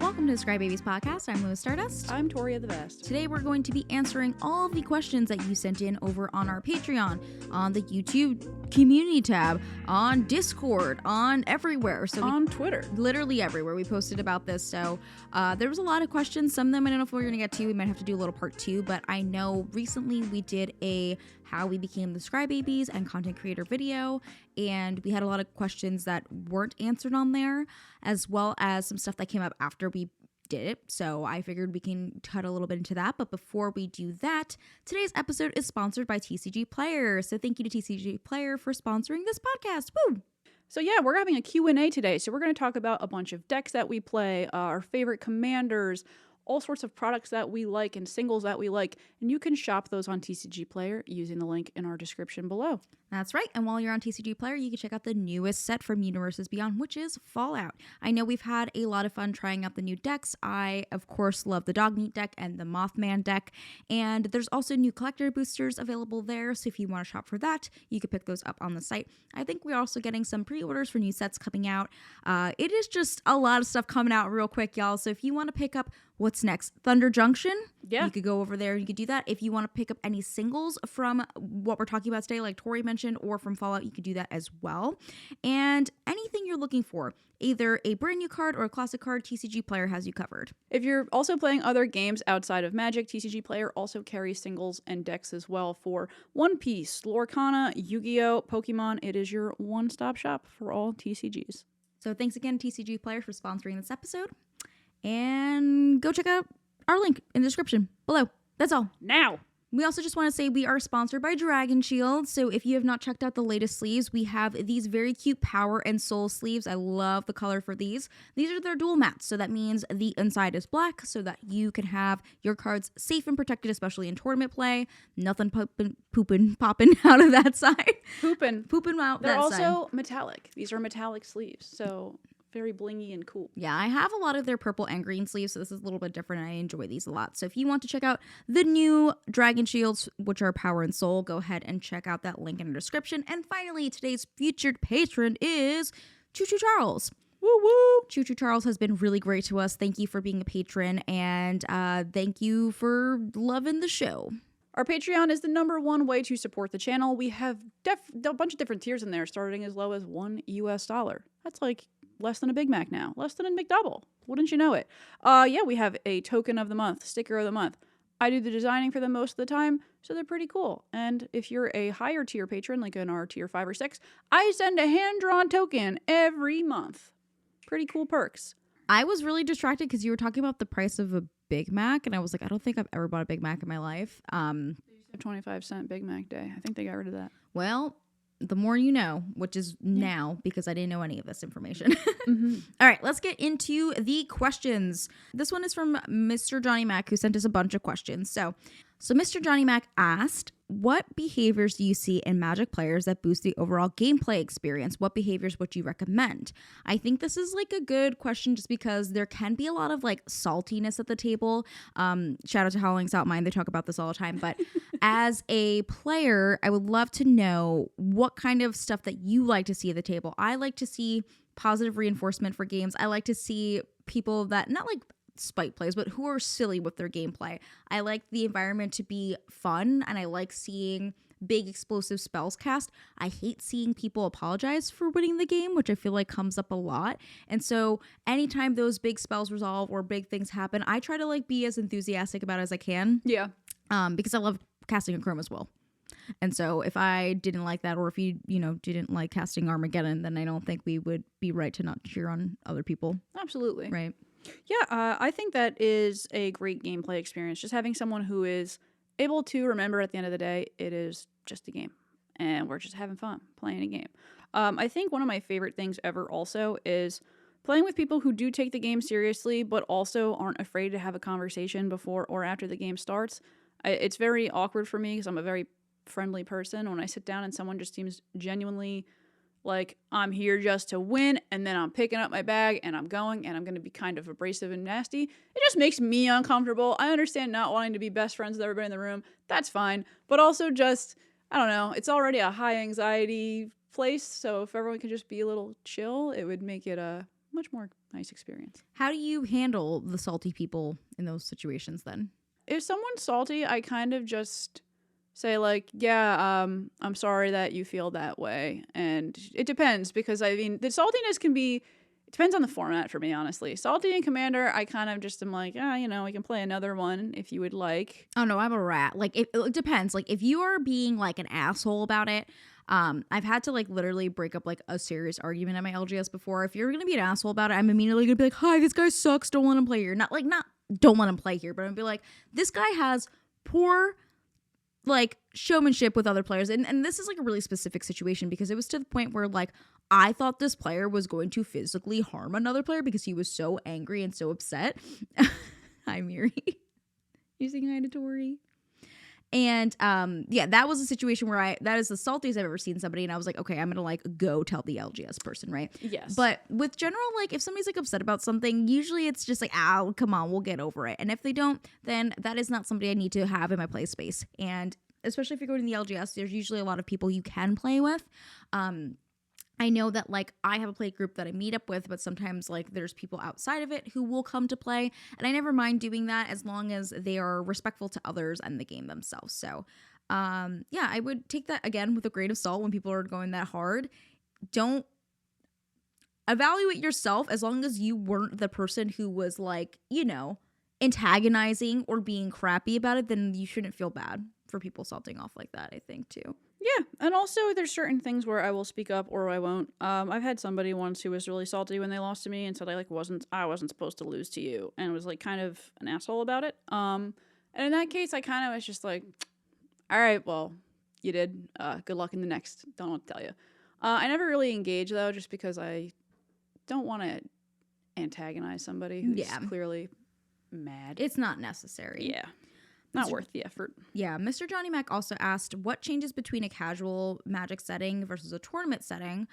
Welcome to the Scrybabies podcast. I'm Louis Stardust. I'm Toria the Best. Today we're going to be answering all of the questions that you sent in over on our Patreon, on the YouTube community tab, on Discord, on everywhere. So on Twitter. Literally everywhere. We posted about this. So there was a lot of questions. Some of them I don't know if we're going to get to. We might have to do a little part 2, but I know recently we did a how we became the Scrybabies and content creator video, and we had a lot of questions that weren't answered on there, as well as some stuff that came up after we did it. So I figured we can cut a little bit into that. But before we do that, today's episode is sponsored by TCG Player. So thank you to TCG Player for sponsoring this podcast. Woo! So yeah, we're having a Q&A today. So we're going to talk about a bunch of decks that we play, our favorite commanders, all sorts of products that we like and singles that we like. And you can shop those on TCG Player using the link in our description below. That's right. And while you're on TCG Player, you can check out the newest set from Universes Beyond, which is Fallout. I know we've had a lot of fun trying out the new decks. I, of course, love the Dogmeat deck and the Mothman deck. And there's also new collector boosters available there. So if you want to shop for that, you can pick those up on the site. I think we're also getting some pre-orders for new sets coming out. It is just a lot of stuff coming out real quick, y'all. So if you want to pick up what's next, Thunder Junction, you could go over there and you could do that. If you want to pick up any singles from what we're talking about today, like Tori mentioned, or from Fallout, you could do that as well. And anything you're looking for, either a brand new card or a classic card, TCG Player has you covered. If you're also playing other games outside of Magic, TCG Player also carries singles and decks as well for One Piece, Lorcana, Yu-Gi-Oh!, Pokemon. It is your one-stop shop for all TCGs. So thanks again, TCG Player, for sponsoring this episode. And go check out our link in the description below. That's all. Now! We also just want to say we are sponsored by Dragon Shield. So if you have not checked out the latest sleeves, we have these very cute Power and Soul sleeves. I love the color for these. These are their dual mats. So that means the inside is black so that you can have your cards safe and protected, especially in tournament play. Nothing popping out of that side. Pooping out They're that side. They're also metallic. These are metallic sleeves. So very blingy and cool. Yeah, I have a lot of their purple and green sleeves, so this is a little bit different, and I enjoy these a lot. So if you want to check out the new Dragon Shields, which are Power and Soul, go ahead and check out that link in the description. And finally, today's featured patron is Choo Choo Charles. Woo woo! Choo Choo Charles has been really great to us. Thank you for being a patron, and thank you for loving the show. Our Patreon is the #1 way to support the channel. We have a bunch of different tiers in there, starting as low as $1 US. That's like less than a Big Mac now. Less than a McDouble. Wouldn't you know it? Yeah, we have a token of the month, sticker of the month. I do the designing for them most of the time, so they're pretty cool. And if you're a higher tier patron, like in our tier 5 or 6, I send a hand-drawn token every month. Pretty cool perks. I was really distracted because you were talking about the price of a Big Mac, and I was like, I don't think I've ever bought a Big Mac in my life. They used to have 25-cent Big Mac day. I think they got rid of that. Well, the more you know, which is now, because I didn't know any of this information. All right, let's get into the questions. This one is from Mr. Johnny Mac, who sent us a bunch of questions. So Mr. Johnny Mac asked, what behaviors do you see in Magic players that boost the overall gameplay experience? What behaviors would you recommend? I think this is like a good question just because there can be a lot of like saltiness at the table. Shout out to Howling's Out Mine. They talk about this all the time. But as a player, I would love to know what kind of stuff that you like to see at the table. I like to see positive reinforcement for games. I like to see people that, not like spite plays, but who are silly with their gameplay. I like the environment to be fun, and I like seeing big explosive spells cast. I hate seeing people apologize for winning the game, which I feel like comes up a lot. And so anytime those big spells resolve or big things happen, I try to like be as enthusiastic about it as I can. Yeah. Because I love casting a Chrome as well. And so if I didn't like that, or if you didn't like casting Armageddon, then I don't think we would be right to not cheer on other people. Absolutely. Right. Yeah, I think that is a great gameplay experience. Just having someone who is able to remember at the end of the day, it is just a game. And we're just having fun playing a game. I think one of my favorite things ever also is playing with people who do take the game seriously, but also aren't afraid to have a conversation before or after the game starts. It's very awkward for me because I'm a very friendly person. When I sit down and someone just seems genuinely like, I'm here just to win, and then I'm picking up my bag and I'm going, and I'm going to be kind of abrasive and nasty, it just makes me uncomfortable. I understand not wanting to be best friends with everybody in the room. That's fine. But also just, I don't know, it's already a high anxiety place, so if everyone could just be a little chill, it would make it much more nice experience. How do you handle the salty people in those situations then? If someone's salty, I kind of just say like, yeah, I'm sorry that you feel that way. And it depends, because I mean, the saltiness can be, it depends on the format for me, honestly. Salty and Commander, I kind of just am like, we can play another one if you would like. Oh no, I'm a rat. Like it depends. Like if you are being like an asshole about it, I've had to like literally break up like a serious argument at my LGS before. If you're gonna be an asshole about it, I'm immediately gonna be like, hi, this guy sucks, don't let him play here. Not don't let him play here, but I'm gonna be like, this guy has poor like showmanship with other players. And this is like a really specific situation because it was to the point where like I thought this player was going to physically harm another player because he was so angry and so upset. Hi, Miri. You saying hi to Tori? And that was a situation where that is the saltiest I've ever seen somebody, and I was like, okay, I'm gonna like go tell the LGS person, right? Yes. But with general, like if somebody's like upset about something, usually it's just like, ow, come on, we'll get over it. And if they don't, then that is not somebody I need to have in my play space. And especially if you're going to the LGS, there's usually a lot of people you can play with. I know that like I have a play group that I meet up with, but sometimes like there's people outside of it who will come to play, and I never mind doing that as long as they are respectful to others and the game themselves. So I would take that again with a grain of salt when people are going that hard. Don't evaluate yourself. As long as you weren't the person who was like, antagonizing or being crappy about it, then you shouldn't feel bad for people salting off like that, I think too. Yeah, and also there's certain things where I will speak up or I won't. I've had somebody once who was really salty when they lost to me and said I wasn't supposed to lose to you, and was like kind of an asshole about it. And in that case, I kind of was just like, all right, well, you did. Good luck in the next. Don't know what to tell you. I never really engage though, just because I don't want to antagonize somebody who's clearly mad. It's not necessary. Yeah. Not worth the effort. Yeah. Mr. Johnny Mac also asked what changes between a casual Magic setting versus a tournament setting,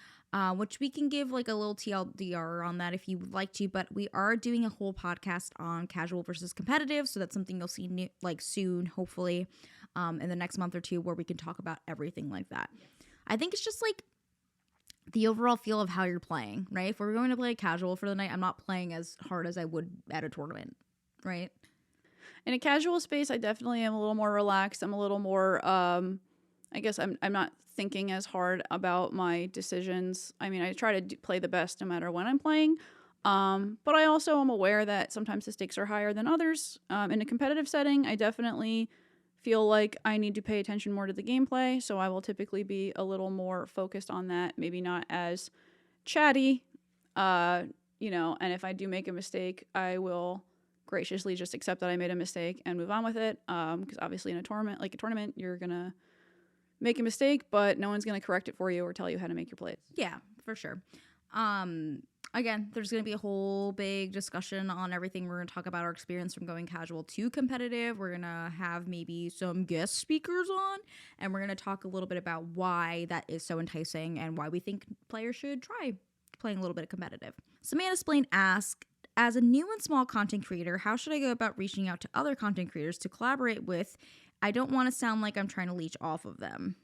which we can give like a little TLDR on that if you would like to, but we are doing a whole podcast on casual versus competitive. So that's something you'll see soon, hopefully, in the next month or two, where we can talk about everything like that. Yes. I think it's just like the overall feel of how you're playing, right? If we're going to play casual for the night, I'm not playing as hard as I would at a tournament, right? In a casual space, I definitely am a little more relaxed. I'm a little more, I guess I'm not thinking as hard about my decisions. I mean, I try to play the best no matter when I'm playing. But I also am aware that sometimes the stakes are higher than others. In a competitive setting, I definitely feel like I need to pay attention more to the gameplay. So I will typically be a little more focused on that. Maybe not as chatty, and if I do make a mistake, I will graciously just accept that I made a mistake and move on with it. Because obviously in a tournament, you're going to make a mistake, but no one's going to correct it for you or tell you how to make your plays. Yeah, for sure. Again, there's going to be a whole big discussion on everything. We're going to talk about our experience from going casual to competitive. We're going to have maybe some guest speakers on, and we're going to talk a little bit about why that is so enticing and why we think players should try playing a little bit of competitive. Samantha Splain asked, as a new and small content creator, how should I go about reaching out to other content creators to collaborate with? I don't want to sound like I'm trying to leech off of them.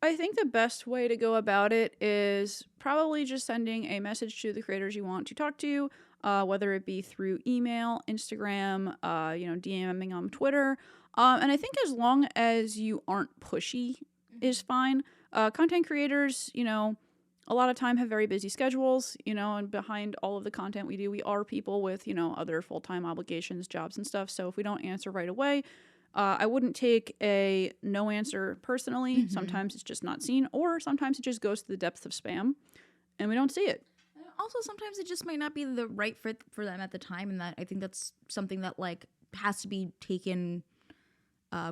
I think the best way to go about it is probably just sending a message to the creators you want to talk to, whether it be through email, Instagram, DMing on Twitter. And I think as long as you aren't pushy is fine. Content creators, a lot of time have very busy schedules, and behind all of the content we do, we are people with, other full-time obligations, jobs and stuff. So if we don't answer right away, I wouldn't take a no answer personally. Mm-hmm. Sometimes it's just not seen, or sometimes it just goes to the depths of spam and we don't see it. Also, sometimes it just might not be the right fit for them at the time. And that I think that's something that like has to be taken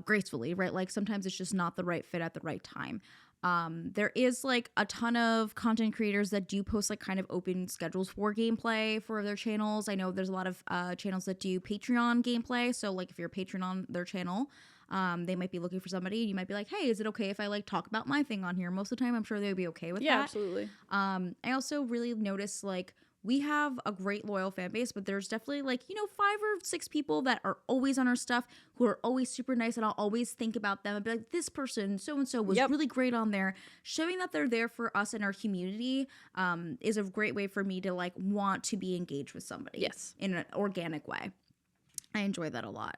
gracefully, right? Like sometimes it's just not the right fit at the right time. There is like a ton of content creators that do post like kind of open schedules for gameplay for their channels. I know there's a lot of channels that do Patreon gameplay. So like if you're a patron on their channel, they might be looking for somebody and you might be like, hey, is it okay if I like talk about my thing on here? Most of the time I'm sure they would be okay with that. Yeah, absolutely. I also really notice like we have a great loyal fan base, but there's definitely like, 5 or 6 people that are always on our stuff, who are always super nice, and I'll always think about them and be like, this person, so-and-so was really great on there. Showing that they're there for us in our community is a great way for me to like want to be engaged with somebody in an organic way. I enjoy that a lot.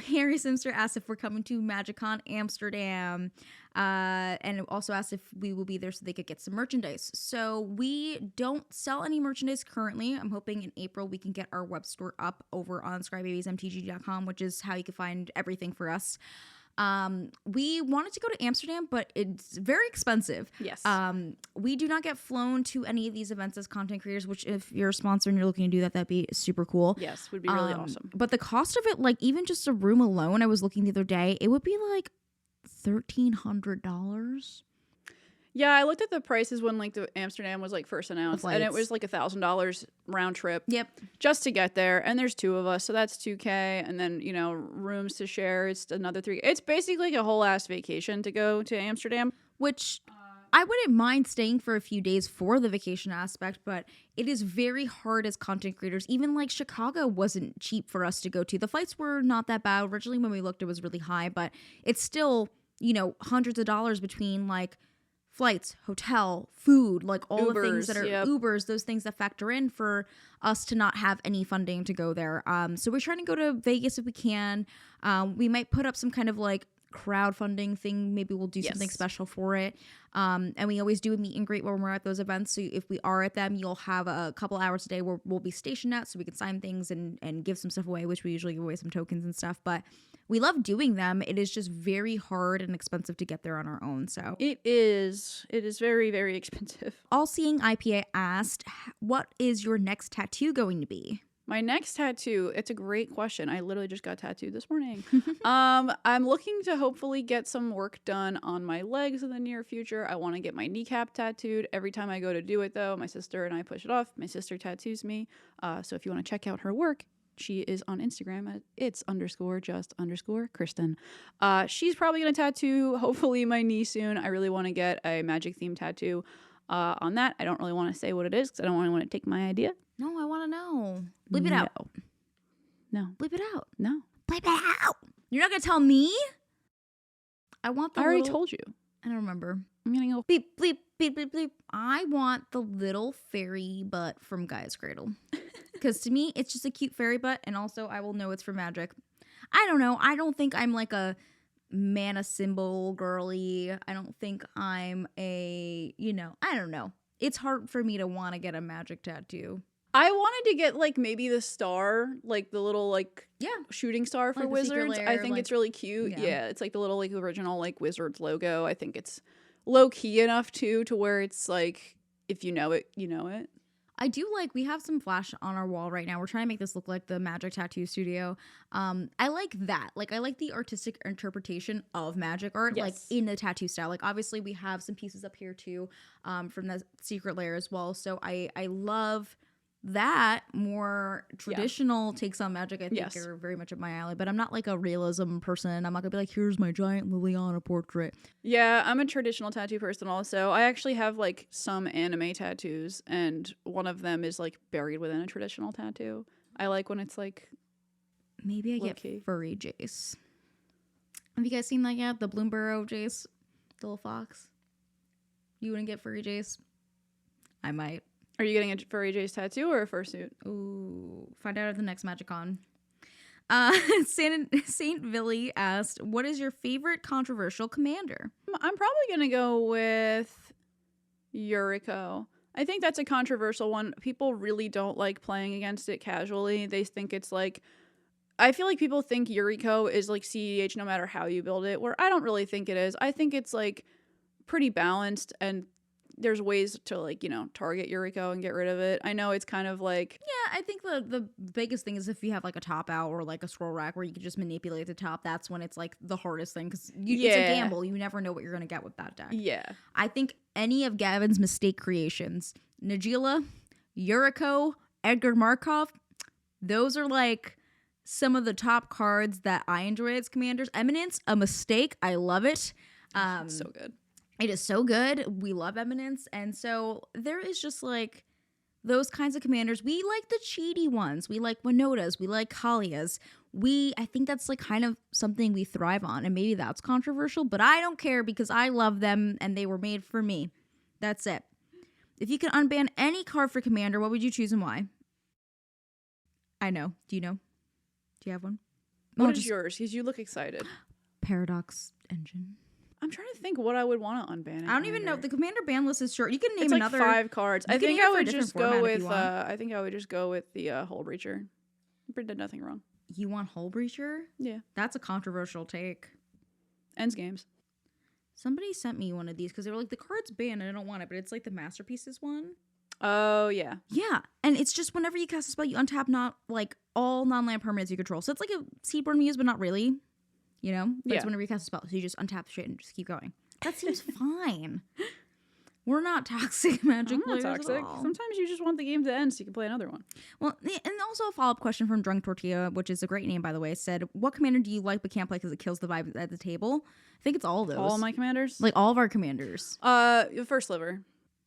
Harry Simster asked if we're coming to MagicCon Amsterdam, and also asked if we will be there so they could get some merchandise. So we don't sell any merchandise currently. I'm hoping in April we can get our web store up over on scrybabiesmtg.com, which is how you can find everything for us. We wanted to go to Amsterdam, but it's very expensive. Yes. We do not get flown to any of these events as content creators, which if you're a sponsor and you're looking to do that, that'd be super cool. Yes, would be really awesome. But the cost of it, like even just a room alone, I was looking the other day, it would be like $1,300. Yeah, I looked at the prices when like the Amsterdam was like first announced, and it was like $1,000 round trip. Yep. Just to get there, and there's 2 of us, so that's $2,000, and then rooms to share, it's another $3,000. It's basically like a whole ass vacation to go to Amsterdam, which I wouldn't mind staying for a few days for the vacation aspect, but it is very hard as content creators. Even like Chicago wasn't cheap for us to go to. The flights were not that bad. Originally when we looked, it was really high, but it's still, hundreds of dollars between like flights, hotel, food, like all Ubers, the things that are Ubers, those things that factor in for us to not have any funding to go there. So we're trying to go to Vegas if we can. We might put up some kind of like crowdfunding thing. Maybe we'll do something special for it. And we always do a meet and greet when we're at those events. So if we are at them, you'll have a couple hours a day where we'll be stationed at so we can sign things and give some stuff away, which we usually give away some tokens and stuff. But we love doing them. It is just very hard and expensive to get there on our own. So it is very, very expensive. All Seeing IPA asked, what is your next tattoo going to be? My next tattoo, it's a great question. I literally just got tattooed this morning. I'm looking to hopefully get some work done on my legs in the near future. I want to get my kneecap tattooed. Every time I go to do it, though, my sister and I push it off. My sister tattoos me. So if you want to check out her work, she is on Instagram at its_just_Kristen. She's probably going to tattoo, hopefully, my knee soon. I really want to get a magic-themed tattoo on that. I don't really want to say what it is because I don't really want to take my idea. No, I want to know. Bleep it out. No. Bleep it out. No. Bleep it out. You're not going to tell me? I want the I already told you. I don't remember. I'm going to go bleep, bleep, bleep, bleep, bleep. I want the little fairy butt from Gaia's Cradle. Because to me, it's just a cute fairy butt. And also, I will know it's for magic. I don't know. I don't think I'm like a mana symbol girly. I don't think I'm a, I don't know. It's hard for me to want to get a magic tattoo. I wanted to get like maybe the star, like the little like shooting star for like wizards. Lair, I think it's really cute. Yeah, it's like the little like original like wizards logo. I think it's low key enough too to where it's like if you know it, you know it. I do like, we have some flash on our wall right now. We're trying to make this look like the Magic Tattoo Studio. I like that. Like, I like the artistic interpretation of magic art, like in the tattoo style. Like, obviously, we have some pieces up here too from the secret lair as well. So I love that. More traditional takes on magic, I think, are very much up my alley. But I'm not like a realism person. I'm not gonna be like, here's my giant Liliana portrait. Yeah, I'm a traditional tattoo person also. I actually have like some anime tattoos, and one of them is like buried within a traditional tattoo. I like when it's like maybe I get furry Jace. Have you guys seen that yet? The Bloomburrow Jace, the little fox. You wouldn't get furry Jace? I might. Are you getting a furry Jace tattoo or a fursuit? Ooh, find out at the next MagicCon. Saint Villy asked, what is your favorite controversial commander? I'm probably going to go with Yuriko. I think that's a controversial one. People really don't like playing against it casually. They think it's like, I feel like people think Yuriko is like CEDH no matter how you build it, where I don't really think it is. I think it's like pretty balanced, and there's ways to like, target Yuriko and get rid of it. I know it's kind of like... Yeah, I think the biggest thing is if you have like a top out or like a scroll rack where you can just manipulate the top, that's when it's like the hardest thing because it's a gamble. You never know what you're going to get with that deck. Yeah. I think any of Gavin's mistake creations, Najila, Yuriko, Edgar Markov, those are like some of the top cards that I enjoy as commanders. Eminence, a mistake. I love it. So good. It is so good. We love Eminence. And so there is just like, those kinds of commanders. We like the cheaty ones. We like Winotas. We like Kalias. I think that's like kind of something we thrive on, and maybe that's controversial, but I don't care because I love them and they were made for me. That's it. If you could unban any card for commander, what would you choose and why? I know. Do you know? Do you have one? What is yours? Because you look excited. Paradox Engine. I'm trying to think what I would want to unban. I don't even know. The commander ban list is short. You can name it's like another 5 cards. I think I would just go with. I think I would just go with the Hull Breacher. It did nothing wrong. You want Hull Breacher? Yeah, that's a controversial take. Ends games. Somebody sent me one of these because they were like, the card's banned and I don't want it, but it's like the Masterpieces one. Oh, yeah. Yeah, and it's just whenever you cast a spell, you untap not like all non-land permanents you control. So it's like a Seedborn Muse, but not really. You know? But it's whenever you cast a spell, so you just untap shit and just keep going. That seems fine. We're not toxic Magic players toxic. at all. Sometimes you just want the game to end so you can play another one. Well, and also a follow-up question from Drunk Tortilla, which is a great name, by the way, said, what commander do you like but can't play because it kills the vibe at the table? I think it's all of those. All my commanders? Like, all of our commanders. First Sliver.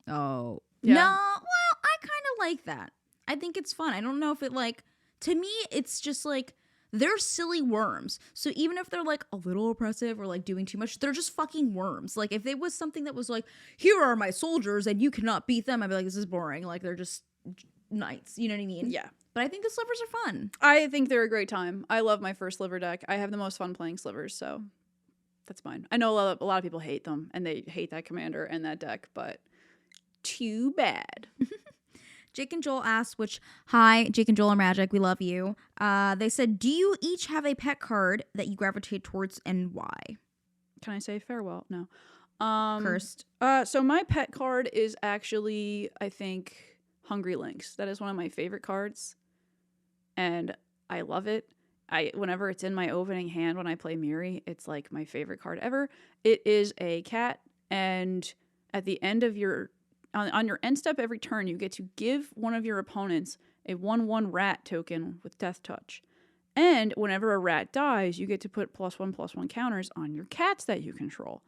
Oh. Yeah. No, well, I kind of like that. I think it's fun. I don't know if it, like, to me, it's just, like, they're silly worms. So even if they're, like, a little oppressive or, like, doing too much, they're just fucking worms. Like, if it was something that was, like, here are my soldiers and you cannot beat them, I'd be like, this is boring. Like, they're just knights. You know what I mean? Yeah. But I think the slivers are fun. I think they're a great time. I love my first Sliver deck. I have the most fun playing slivers, so that's mine. I know a lot of people hate them, and they hate that commander and that deck, but too bad. Jake and Joel asked, hi, Jake and Joel are magic. We love you. They said, do you each have a pet card that you gravitate towards and why? Can I say farewell? No. Cursed. So my pet card is actually, I think, Hungry Lynx. That is one of my favorite cards, and I love it. Whenever it's in my opening hand when I play Miri, it's like my favorite card ever. It is a cat, and at the end of on your end step every turn, you get to give one of your opponents a 1/1 rat token with Death Touch. And whenever a rat dies, you get to put +1/+1 counters on your cats that you control.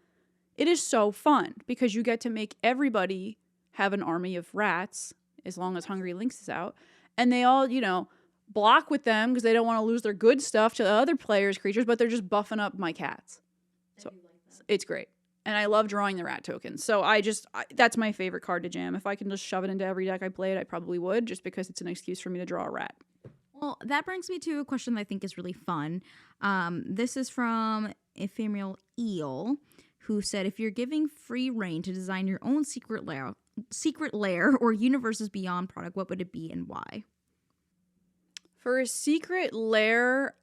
It is so fun because you get to make everybody have an army of rats as long as Hungry Lynx is out. And they all, block with them because they don't want to lose their good stuff to the other players' creatures, but they're just buffing up my cats. So it's great. And I love drawing the rat tokens. So that's my favorite card to jam. If I can just shove it into every deck I played, I probably would, just because it's an excuse for me to draw a rat. Well, that brings me to a question that I think is really fun. This is from Ephemeral Eel, who said, if you're giving free reign to design your own secret lair or Universes Beyond product, what would it be and why? For a secret lair,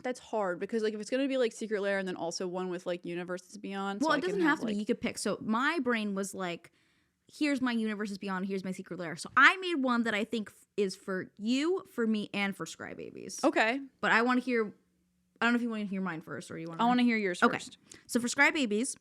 that's hard because if it's going to be like secret lair and then also one with like Universes Beyond. Well, it doesn't have to be. You could pick. So my brain was like, here's my Universes Beyond, here's my secret lair. So I made one that I think is for you, for me, and for Scrybabies. Okay. But I want to hear, I don't know if you want to hear mine first or you want to. I want to hear yours first. So for Scrybabies,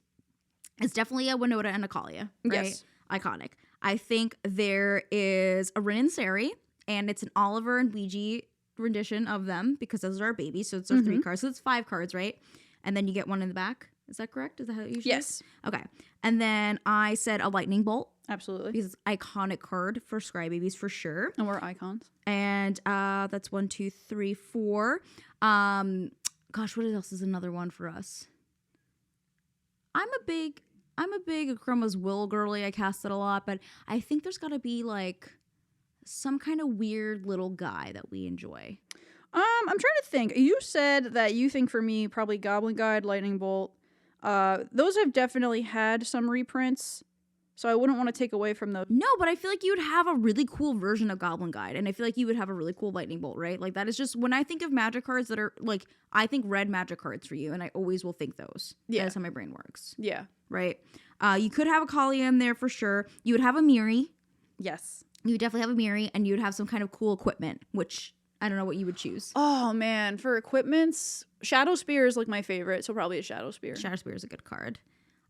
it's definitely a Winota and a Kalia, right? Yes. Iconic. I think there is a Rin and Seri, and it's an Oliver and Ouija rendition of them because those are our babies. So it's our 3 cards. So it's 5 cards, right? And then you get one in the back. Is that correct? Is that how it usually Yes. is? Okay. And then I said a Lightning Bolt. Absolutely. Because it's iconic card for Scrybabies for sure. And we're icons. And that's 1, 2, 3, 4. Gosh, what else is another one for us? I'm a big Chroma's Will girly. I cast it a lot, but I think there's got to be like some kind of weird little guy that we enjoy. I'm trying to think. You said that you think for me probably Goblin Guide, Lightning Bolt. Those have definitely had some reprints, so I wouldn't want to take away from those. No, but I feel like you would have a really cool version of Goblin Guide, and I feel like you would have a really cool Lightning Bolt, right? Like that is just when I think of Magic cards that are like I think red Magic cards for you, and I always will think those. Yeah, that's how my brain works. Yeah, right. You could have a Kalia in there for sure. You would have a Miri. Yes. You would definitely have a Miri, and you would have some kind of cool equipment, which I don't know what you would choose. Oh, man. For equipments, Shadow Spear is like my favorite, so probably a Shadow Spear. Shadow Spear is a good card.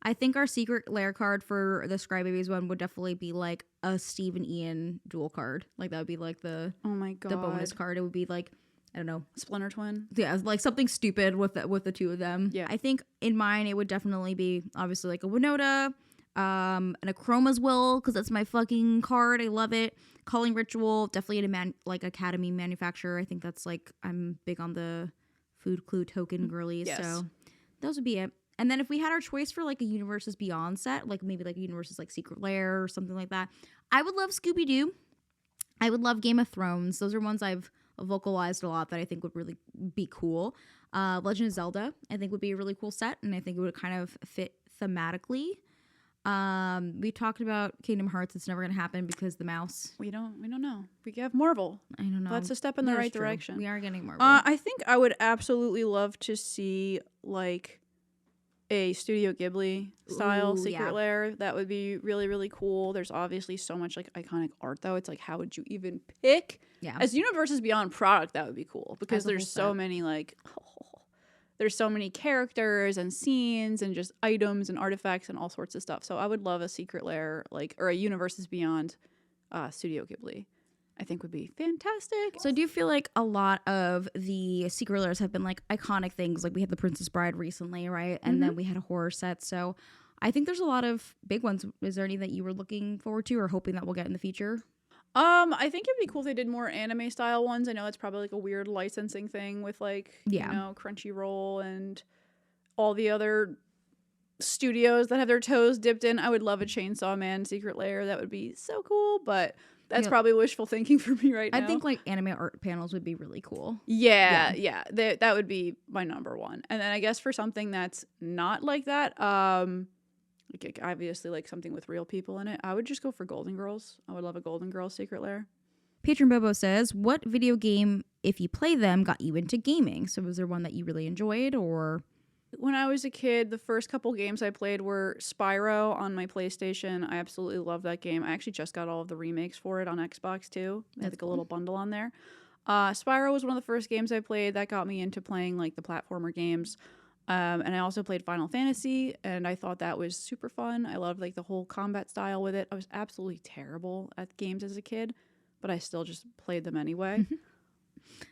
I think our secret lair card for the Scrybabies one would definitely be like a Steve and Ian dual card. Like that would be like the bonus card. It would be like, I don't know. Splinter Twin. Yeah, like something stupid with the 2 of them. Yeah. I think in mine it would definitely be obviously like a Winota, And a Chroma's Will, because that's my fucking card. I love it. Calling Ritual, definitely like Academy manufacturer. I think that's like, I'm big on the food clue token girlies. Yes. So those would be it. And then if we had our choice for like a Universes Beyond set, like maybe like Universes like Secret Lair or something like that, I would love Scooby-Doo. I would love Game of Thrones. Those are ones I've vocalized a lot that I think would really be cool. Legend of Zelda, I think would be a really cool set, and I think it would kind of fit thematically. We talked about Kingdom Hearts. It's never going to happen because the mouse. We don't know. We have Marvel. I don't know. That's a step in the right true. direction. We are getting Marvel. I think I would absolutely love to see like a Studio Ghibli style Secret Lair. That would be really, really cool. There's obviously so much like iconic art though. It's like, how would you even pick? Yeah. As Universes Beyond product, that would be cool because As a there's whole so set. many like there's so many characters and scenes and just items and artifacts and all sorts of stuff. So I would love a Secret Lair like or a Universes Beyond Studio Ghibli. I think would be fantastic. So I do feel like a lot of the Secret Lairs have been like iconic things. Like we had the Princess Bride recently, right? And then we had a horror set. So I think there's a lot of big ones. Is there any that you were looking forward to or hoping that we'll get in the future? I think it'd be cool if they did more anime style ones. I know it's probably like a weird licensing thing with like, you know, Crunchyroll and all the other studios that have their toes dipped in. I would love a Chainsaw Man Secret Lair. That would be so cool, but that's probably wishful thinking for me right now. I think like anime art panels would be really cool. Yeah. That would be my number one. And then I guess for something that's not like that, like obviously like something with real people in it, I would just go for Golden Girls. I would love a Golden Girls Secret Lair. Patron Bobo says, what video game, if you play them, got you into gaming? So was there one that you really enjoyed or... When I was a kid, the first couple games I played were Spyro on my PlayStation. I absolutely love that game. I actually just got all of the remakes for it on Xbox too. They had like a little bundle on there. Spyro was one of the first games I played that got me into playing like the platformer games. And I also played Final Fantasy, and I thought that was super fun. I loved like the whole combat style with it. I was absolutely terrible at games as a kid, but I still just played them anyway.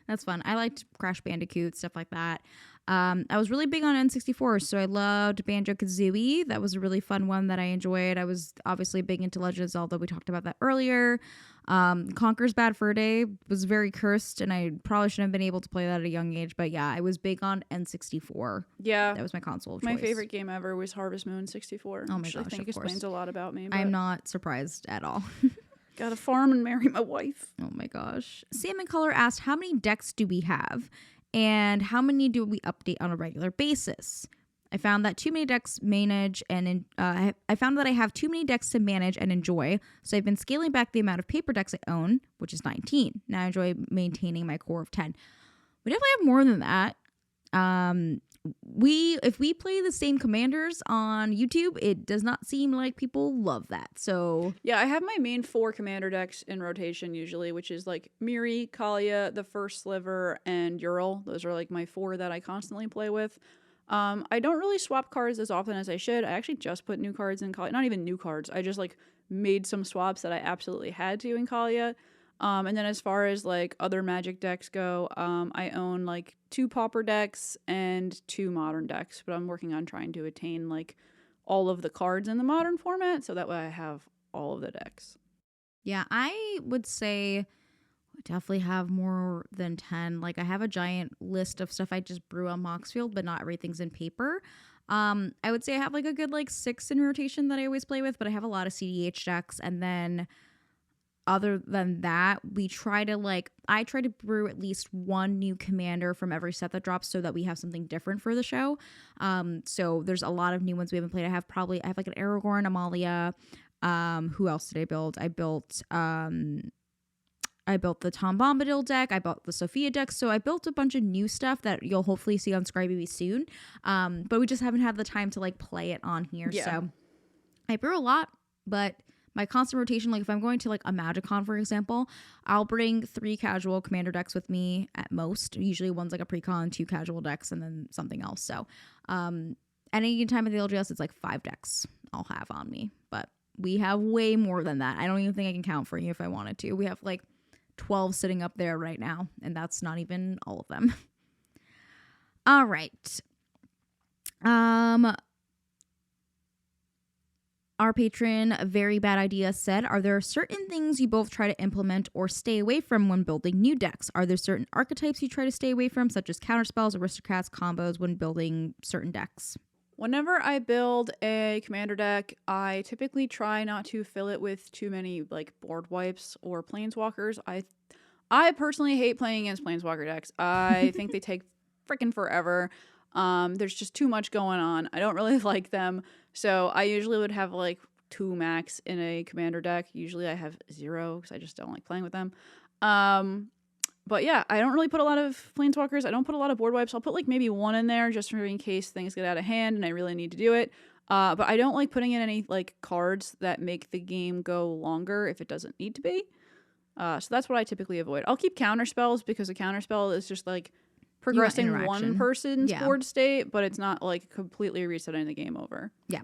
That's fun. I liked Crash Bandicoot, stuff like that. I was really big on N64, so I loved Banjo-Kazooie. That was a really fun one that I enjoyed. I was obviously big into Legend of Zelda. We talked about that earlier. Conker's Bad Fur Day was very cursed, and I probably shouldn't have been able to play that at a young age. But yeah, I was big on N64. Yeah. That was my console of My choice. favorite game ever was Harvest Moon 64. Oh my gosh, I think explains a lot about me. I'm not surprised at all. Got a farm and marry my wife. Oh my gosh. Salmon Color asked, how many decks do we have? And how many do we update on a regular basis? I found that too many decks manage and I found that I have too many decks to manage and enjoy. So I've been scaling back the amount of paper decks I own, which is 19. Now I enjoy maintaining my core of 10. We definitely have more than that. If we play the same commanders on YouTube, it does not seem like people love that. So yeah, I have my main 4 commander decks in rotation usually, which is like Miri, Kalia, the First Sliver, and Ural. Those are like my 4 that I constantly play with. I don't really swap cards as often as I should. I actually just put new cards in Kalia. Not even new cards. I just like made some swaps that I absolutely had to in Kalia. And then as far as like other Magic decks go, I own like 2 Pauper decks and 2 Modern decks, but I'm working on trying to attain like all of the cards in the Modern format, so that way I have all of the decks. Yeah, I would say I definitely have more than 10. Like I have a giant list of stuff I just brew on Moxfield, but not everything's in paper. I would say I have like a good like 6 in rotation that I always play with, but I have a lot of CDH decks, and then other than that, I try to brew at least 1 new commander from every set that drops so that we have something different for the show. So there's a lot of new ones we haven't played. I have like an Aragorn, Amalia. Who else did I build? I built the Tom Bombadil deck. I built the Sophia deck. So I built a bunch of new stuff that you'll hopefully see on Scrybabies soon. But we just haven't had the time to like play it on here. Yeah. So I brew a lot, but my constant rotation, like if I'm going to like a MagicCon, for example, I'll bring 3 casual commander decks with me at most. Usually one's like a pre-con, 2 casual decks, and then something else. So at any time at the LGS, it's like 5 decks I'll have on me. But we have way more than that. I don't even think I can count for you if I wanted to. We have like 12 sitting up there right now, and that's not even all of them. All right. Our patron, Very Bad Idea, said, are there certain things you both try to implement or stay away from when building new decks? Are there certain archetypes you try to stay away from, such as counterspells, aristocrats, combos, when building certain decks? Whenever I build a commander deck, I typically try not to fill it with too many like board wipes or planeswalkers. I personally hate playing against planeswalker decks. I think they take freaking forever. There's just too much going on. I don't really like them. So I usually would have like 2 max in a commander deck. Usually I have 0 because I just don't like playing with them. But yeah, I don't really put a lot of planeswalkers. I don't put a lot of board wipes. I'll put like maybe 1 in there just for in case things get out of hand and I really need to do it. But I don't like putting in any like cards that make the game go longer if it doesn't need to be. So that's what I typically avoid. I'll keep counter spells because a counter spell is just like progressing one person's board state, but it's not like completely resetting the game over. Yeah.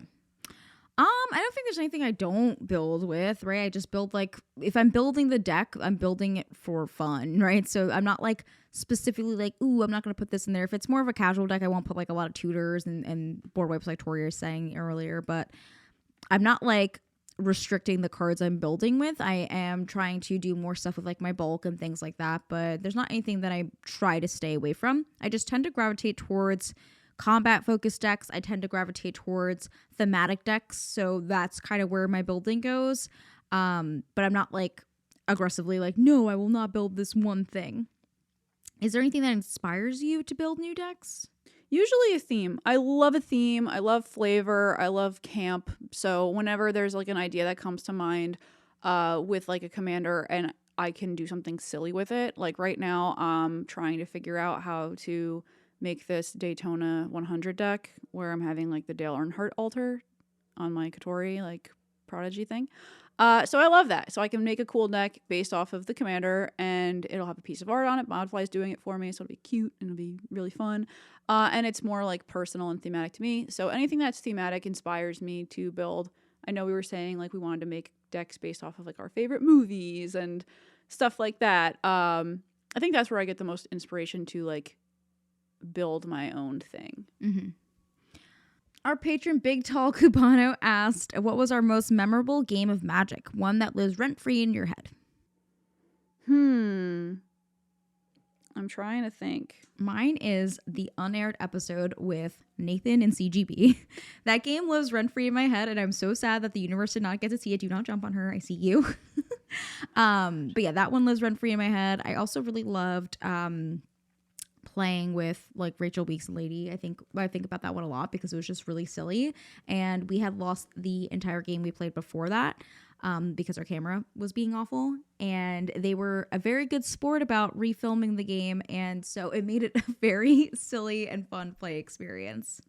I don't think there's anything I don't build with, right? I just build like, if I'm building the deck, I'm building it for fun, right? So I'm not like specifically like, ooh, I'm not going to put this in there. If it's more of a casual deck, I won't put like a lot of tutors and board wipes like Tori was saying earlier, but I'm not like restricting the cards I'm building with. I am trying to do more stuff with like my bulk and things like that, but there's not anything that I try to stay away from. I just tend to gravitate towards combat focused decks. I tend to gravitate towards thematic decks, so that's kind of where my building goes. But I'm not like aggressively like, no, I will not build this one thing. Is there anything that inspires you to build new decks? Usually a theme. I love a theme. I love flavor. I love camp. So whenever there's like an idea that comes to mind with like a commander and I can do something silly with it. Like right now, I'm trying to figure out how to make this Daytona 100 deck where I'm having like the Dale Earnhardt altar on my Katori like prodigy thing. So I love that. So I can make a cool deck based off of the commander and it'll have a piece of art on it. Modfly's doing it for me, so it'll be cute and it'll be really fun. And it's more like personal and thematic to me. So anything that's thematic inspires me to build. I know we were saying like we wanted to make decks based off of like our favorite movies and stuff like that. I think that's where I get the most inspiration to like build my own thing. Mm-hmm. Our patron Big Tall Cubano asked, what was our most memorable game of Magic? One that lives rent-free in your head. I'm trying to think. Mine is the unaired episode with Nathan and CGB. That game lives rent-free in my head, and I'm so sad that the universe did not get to see it. Do not jump on her. I see you. But yeah, that one lives rent-free in my head. I also really loved playing with like Rachel Weeks and Lady. I think about that one a lot because it was just really silly, and we had lost the entire game we played before that because our camera was being awful, and they were a very good sport about refilming the game, and so it made it a very silly and fun play experience.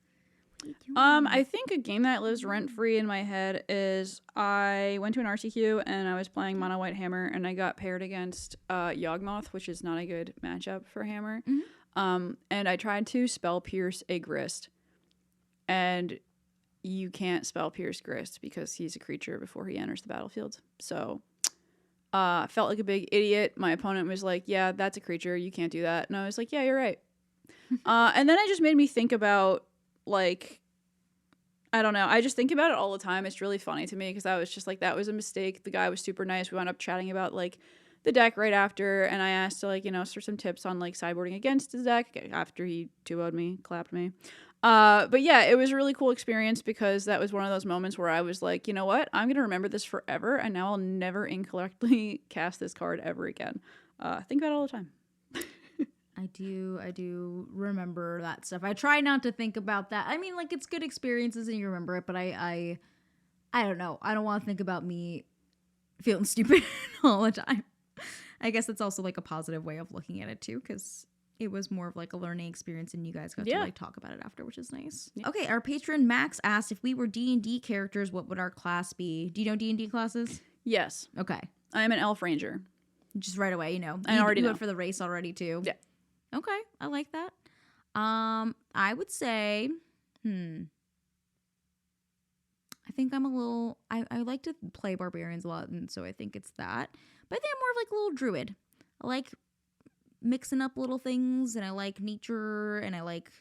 I think a game that lives rent-free in my head is I went to an RCQ and I was playing Mono White Hammer and I got paired against Yawgmoth, which is not a good matchup for Hammer. Mm-hmm. And I tried to spell pierce a Grist, and you can't spell pierce Grist because he's a creature before he enters the battlefield. So felt like a big idiot. My opponent was like, yeah, that's a creature, you can't do that. And I was like, yeah, you're right. And then it just made me think about like, I don't know. I just think about it all the time. It's really funny to me because I was just like, that was a mistake. The guy was super nice. We wound up chatting about like the deck right after, and I asked to like, for some tips on like sideboarding against his deck after he 2-0'd me, clapped me. But yeah, it was a really cool experience because that was one of those moments where I was like, you know what? I'm going to remember this forever, and now I'll never incorrectly cast this card ever again. Think about it all the time. I do remember that stuff. I try not to think about that. I mean, like, it's good experiences and you remember it, but I don't know. I don't want to think about me feeling stupid all the time. I guess it's also like a positive way of looking at it too, because it was more of like a learning experience and you guys got to like talk about it after, which is nice. Yeah. Okay, our patron Max asked, if we were D&D characters, what would our class be? Do you know D&D classes? Yes. Okay. I'm an elf ranger. Just right away, I already went for the race already too. Yeah. Okay, I like that. I would say, I think I'm a little, I like to play barbarians a lot, and so I think it's that. But I think I'm more of like a little druid. I like mixing up little things, and I like nature, and I like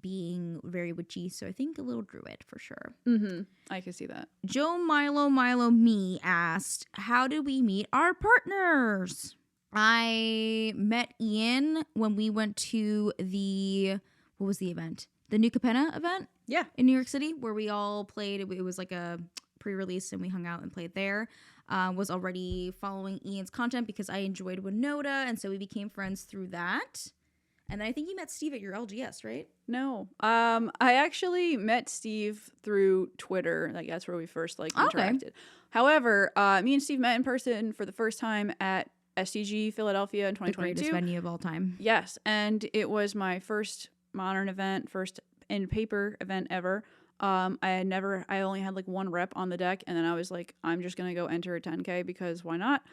being very witchy. So I think a little druid for sure. Mm-hmm. I can see that. Joe Milo Me asked, how do we meet our partners? I met Ian when we went to what was the event? The New Capenna event? Yeah. In New York City, where we all played. It was like a pre-release and we hung out and played there. Was already following Ian's content because I enjoyed Winota, and so we became friends through that. And then I think you met Steve at your LGS, right? No. I actually met Steve through Twitter. Like, that's where we first interacted. Okay. However, me and Steve met in person for the first time at SCG Philadelphia in 2022. The greatest venue of all time. Yes, and it was my first Modern event, first in paper event ever. I only had like one rep on the deck, and then I was like, I'm just gonna go enter a 10K because why not?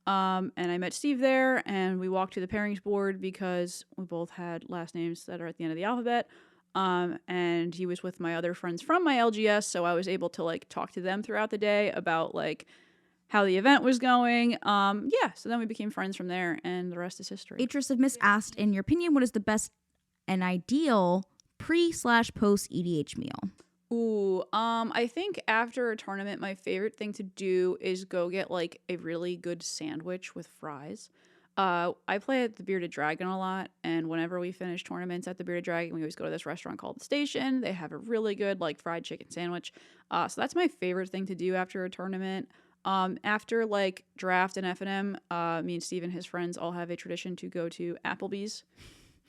And I met Steve there, and we walked to the pairings board because we both had last names that are at the end of the alphabet. And he was with my other friends from my LGS, so I was able to like talk to them throughout the day about like how the event was going. So then we became friends from there, and the rest is history. Atrus of Miss asked, in your opinion, what is the best and ideal pre/post EDH meal? Ooh, I think after a tournament, my favorite thing to do is go get like a really good sandwich with fries. I play at the Bearded Dragon a lot, and whenever we finish tournaments at the Bearded Dragon, we always go to this restaurant called The Station. They have a really good like fried chicken sandwich. So that's my favorite thing to do after a tournament. After like draft and FNM, me and Steve and his friends all have a tradition to go to Applebee's.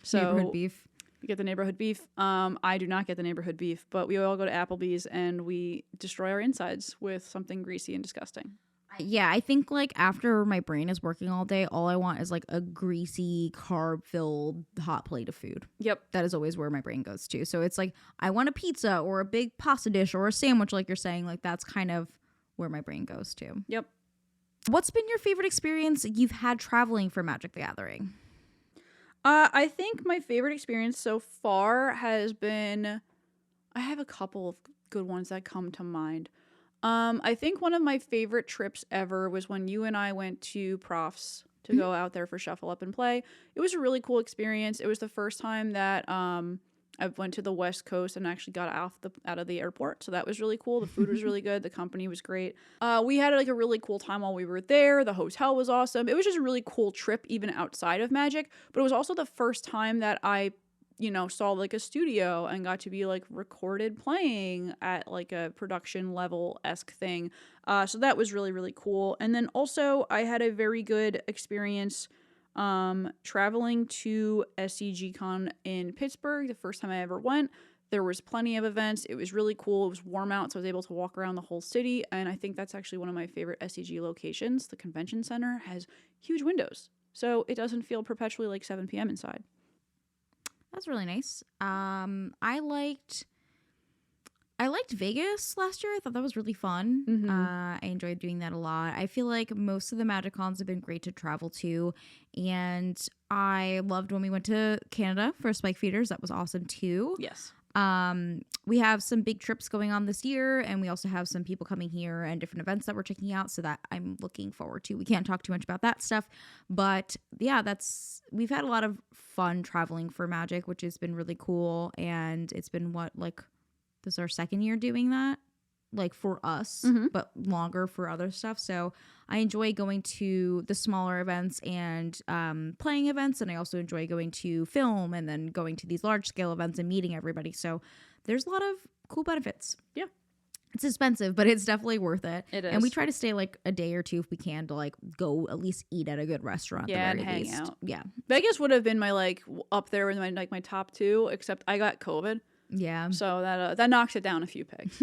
So neighborhood beef. We get the neighborhood beef. I do not get the neighborhood beef, but we all go to Applebee's and we destroy our insides with something greasy and disgusting. Yeah, I think like after my brain is working all day, all I want is like a greasy, carb-filled hot plate of food. Yep. That is always where my brain goes to. So it's like I want a pizza or a big pasta dish or a sandwich, like you're saying. Like that's kind of where my brain goes to. Yep. What's been your favorite experience you've had traveling for Magic the Gathering? I think my favorite experience so far has been, I have a couple of good ones that come to mind. I think one of my favorite trips ever was when you and I went to Profs to go out there for Shuffle Up and Play. It was a really cool experience. It was the first time that I went to the West Coast and actually got out of the airport. So that was really cool. The food was really good. The company was great. We had like a really cool time while we were there. The hotel was awesome. It was just a really cool trip even outside of Magic. But it was also the first time that I, saw like a studio and got to be like recorded playing at like a production level-esque thing. So that was really, really cool. And then also I had a very good experience traveling to SCG Con in Pittsburgh the first time I ever went. There was plenty of events. It was really cool. It was warm out, so I was able to walk around the whole city, and I think that's actually one of my favorite SCG locations. The convention center has huge windows, so it doesn't feel perpetually like 7 p.m. inside. That's really nice. I liked Vegas last year. I thought that was really fun. Mm-hmm. I enjoyed doing that a lot. I feel like most of the MagicCons have been great to travel to. And I loved when we went to Canada for Spike Feeders. That was awesome too. Yes. We have some big trips going on this year, and we also have some people coming here and different events that we're checking out, so that I'm looking forward to. We can't talk too much about that stuff, but yeah, we've had a lot of fun traveling for Magic, which has been really cool. And it's been this is our second year doing that, like for us, but longer for other stuff. So I enjoy going to the smaller events and playing events, and I also enjoy going to film and then going to these large scale events and meeting everybody. So there's a lot of cool benefits. Yeah. It's expensive, but it's definitely worth it. It is. And we try to stay like a day or two if we can to like go at least eat at a good restaurant. Yeah, at the and very hang least. out. Yeah. Vegas would have been my like up there with my top two, except I got COVID. Yeah. So that knocks it down a few pegs.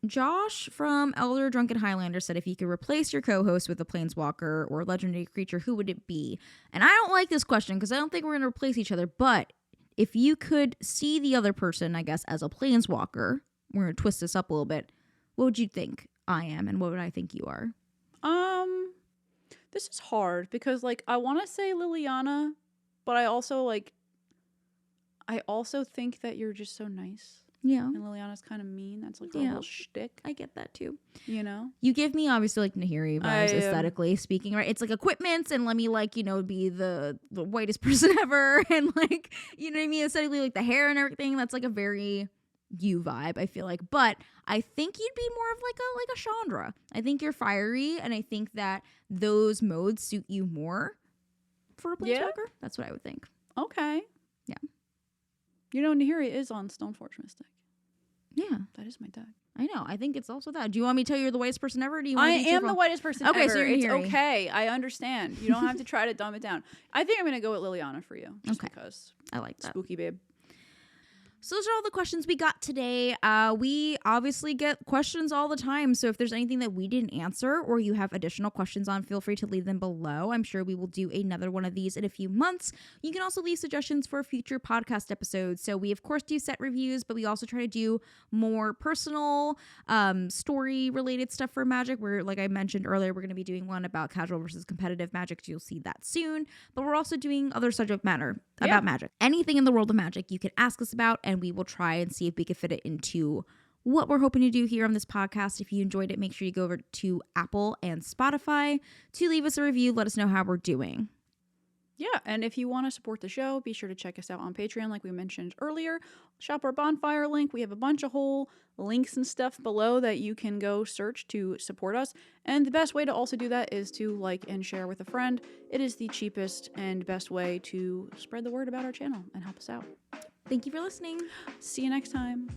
Josh from Elder Drunken Highlander said, if you could replace your co-host with a planeswalker or legendary creature, who would it be? And I don't like this question because I don't think we're going to replace each other. But if you could see the other person, I guess, as a planeswalker, we're going to twist this up a little bit. What would you think I am, and what would I think you are? This is hard because like I want to say Liliana, but I also think that you're just so nice. Yeah. And Liliana's kind of mean. That's like her whole shtick. I get that too. You know? You give me obviously like Nahiri vibes aesthetically speaking, right? It's like equipment and let me like, you know, be the whitest person ever and like, you know what I mean? Aesthetically, like the hair and everything. That's like a very you vibe, I feel like. But I think you'd be more of like a Chandra. I think you're fiery and I think that those modes suit you more for a Planeswalker. Yeah? That's what I would think. Okay. Yeah. You know, Nahiri is on Stoneforge Mystic. Yeah. That is my deck. I know. I think it's also that. Do you want me to tell you you're the whitest person ever? Or do you want I to be am cheerful? the whitest person Okay, ever. so you're it's Nahiri. okay. I understand. You don't have to try to dumb it down. I think I'm going to go with Liliana for you. Just because. I like that. Spooky babe. So those are all the questions we got today. We obviously get questions all the time. So if there's anything that we didn't answer or you have additional questions on, feel free to leave them below. I'm sure we will do another one of these in a few months. You can also leave suggestions for future podcast episodes. So we, of course, do set reviews, but we also try to do more personal story-related stuff for Magic. We're, like I mentioned earlier, we're going to be doing one about casual versus competitive Magic. So you'll see that soon. But we're also doing other subject matter about Magic. Anything in the world of Magic you can ask us about, and we will try and see if we can fit it into what we're hoping to do here on this podcast. If you enjoyed it, make sure you go over to Apple and Spotify to leave us a review. Let us know how we're doing. Yeah, and if you want to support the show, be sure to check us out on Patreon like we mentioned earlier. Shop our bonfire link. We have a bunch of whole links and stuff below that you can go search to support us. And the best way to also do that is to like and share with a friend. It is the cheapest and best way to spread the word about our channel and help us out. Thank you for listening. See you next time.